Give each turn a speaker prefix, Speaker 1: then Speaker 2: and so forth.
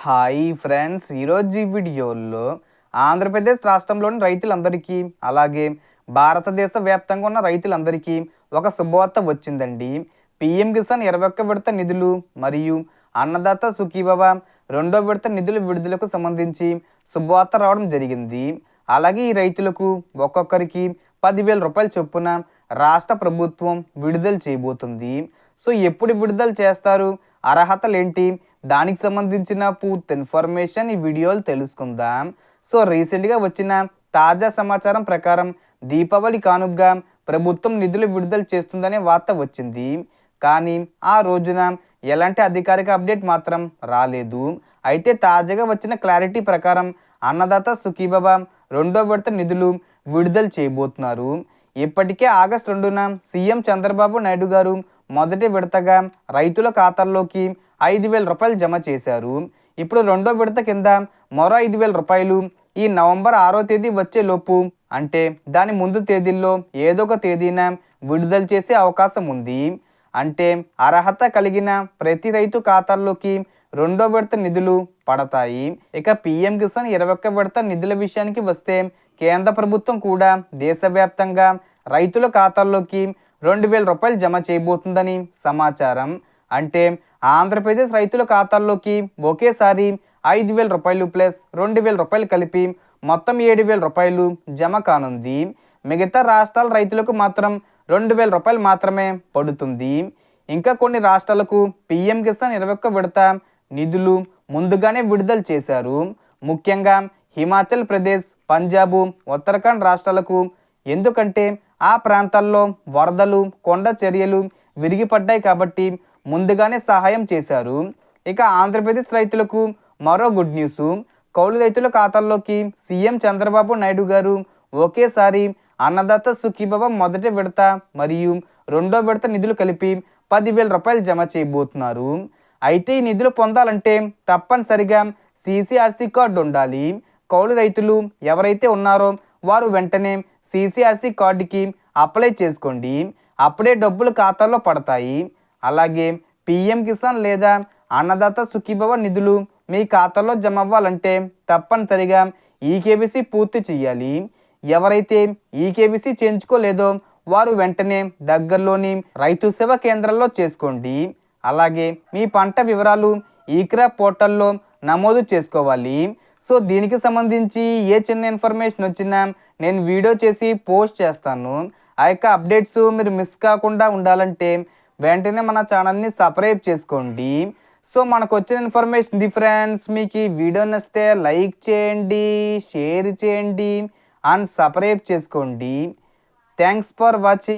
Speaker 1: Hi friends, ఈరోజు ఈ వీడియోలో ఆంధ్రప్రదేశ్ రాష్ట్రంలోని రైతులందరికీ అలాగే భారతదేశ వ్యాప్తంగా ఉన్న రైతులందరికీ ఒక శుభవార్త వచ్చిందండి. పీఎం కిసాన్ 21 విడత నిధులు మరియు అన్నదాత సుఖీభవ 2వ విడత నిధుల విడుదలకు సంబంధించి శుభవార్త రావడం జరిగింది. అలాగే ఈ రైతులకు ఒక్కొక్కరికి 10,000 రూపాయల చొప్పున రాష్ట్ర ప్రభుత్వం విడుదల చేయబోతుంది. సో ఎప్పుడు విడుదల చేస్తారు, అర్హతలేంటి, దానికి సంబంధించిన పూర్తి ఇన్ఫర్మేషన్ ఈ వీడియోలో తెలుసుకుందాం. సో రీసెంట్గా వచ్చిన తాజా సమాచారం ప్రకారం దీపావళి కానుకగా ప్రభుత్వం నిధులు విడుదల చేస్తుందనే వార్త వచ్చింది. కానీ ఆ రోజున ఎలాంటి అధికారిక అప్డేట్ మాత్రం రాలేదు. అయితే తాజాగా వచ్చిన క్లారిటీ ప్రకారం అన్నదాత సుఖీభవ 2వ విడత నిధులు విడుదల చేయబోతున్నారు. ఇప్పటికే ఆగస్టు 2న సీఎం చంద్రబాబు నాయుడు గారు మొదటి విడతగా రైతుల ఖాతాల్లోకి 5,000 రూపాయలు జమ చేశారు. ఇప్పుడు 2వ విడత కింద మరో 5,000 రూపాయలు ఈ నవంబర్ 6వ తేదీ వచ్చేలోపు, అంటే దాని ముందు తేదీల్లో ఏదో ఒక తేదీన విడుదల చేసే అవకాశం ఉంది. అంటే అర్హత కలిగిన ప్రతి రైతు ఖాతాల్లోకి 2వ విడత నిధులు పడతాయి. ఇక పీఎం కిసాన్ 21 విడత నిధుల విషయానికి వస్తే కేంద్ర ప్రభుత్వం కూడా దేశవ్యాప్తంగా రైతుల ఖాతాల్లోకి 2,000 రూపాయలు జమ చేయబోతుందని సమాచారం. అంటే ఆంధ్రప్రదేశ్ రైతుల ఖాతాల్లోకి ఒకేసారి 5,000 రూపాయలు ప్లస్ 2,000 రూపాయలు కలిపి మొత్తం 7,000 రూపాయలు జమ కానుంది. మిగతా రాష్ట్రాల రైతులకు మాత్రం 2,000 రూపాయలు మాత్రమే పడుతుంది. ఇంకా కొన్ని రాష్ట్రాలకు పీఎం కిసాన్ 21 విడత నిధులు ముందుగానే విడుదల చేశారు. ముఖ్యంగా హిమాచల్ ప్రదేశ్, పంజాబ్, ఉత్తరాఖండ్ రాష్ట్రాలకు. ఎందుకంటే ఆ ప్రాంతాల్లో వరదలు, కొండ చర్యలు విరిగిపడ్డాయి కాబట్టి ముందుగానే సహాయం చేశారు. ఇక ఆంధ్రప్రదేశ్ రైతులకు మరో గుడ్ న్యూస్. కౌలు రైతుల ఖాతాల్లోకి సీఎం చంద్రబాబు నాయుడు గారు ఒకేసారి అన్నదాత సుఖీభవ మొదటి విడత మరియు 2వ విడత నిధులు కలిపి 10,000 రూపాయలు జమ చేయబోతున్నారు. అయితే ఈ నిధులు పొందాలంటే తప్పనిసరిగా CCRC కార్డు ఉండాలి. కౌలు రైతులు ఎవరైతే ఉన్నారో వారు వెంటనే CCRC కార్డుకి అప్లై చేసుకోండి. అప్పుడే డబ్బులు ఖాతాలో పడతాయి. అలాగే పీఎం కిసాన్ లేదా అన్నదాత సుఖీభవ నిధులు మీ ఖాతాలో జమ అవ్వాలంటే తప్పనిసరిగా ఈకేవీసీ పూర్తి చేయాలి. ఎవరైతే ఈకేవీసీ చేయించుకోలేదో వారు వెంటనే దగ్గరలోని రైతు సేవా కేంద్రాల్లో చేసుకోండి. అలాగే మీ పంట వివరాలు ఈక్రాప్ పోర్టల్లో నమోదు చేసుకోవాలి. సో దీనికి సంబంధించి ఏ చిన్న ఇన్ఫర్మేషన్ వచ్చినా నేను వీడియో చేసి పోస్ట్ చేస్తాను. ఆ యొక్క అప్డేట్స్ మీరు మిస్ కాకుండా ఉండాలంటే వెంటనే మన ఛానల్ని సబ్స్క్రైబ్ చేసుకోండి. సో మనకు వచ్చిన ఇన్ఫర్మేషన్ ఇది ఫ్రెండ్స్. మీకు ఈ వీడియో నచ్చితే లైక్ చేయండి, షేర్ చేయండి అండ్ సబ్స్క్రైబ్ చేసుకోండి. Thanks for watching.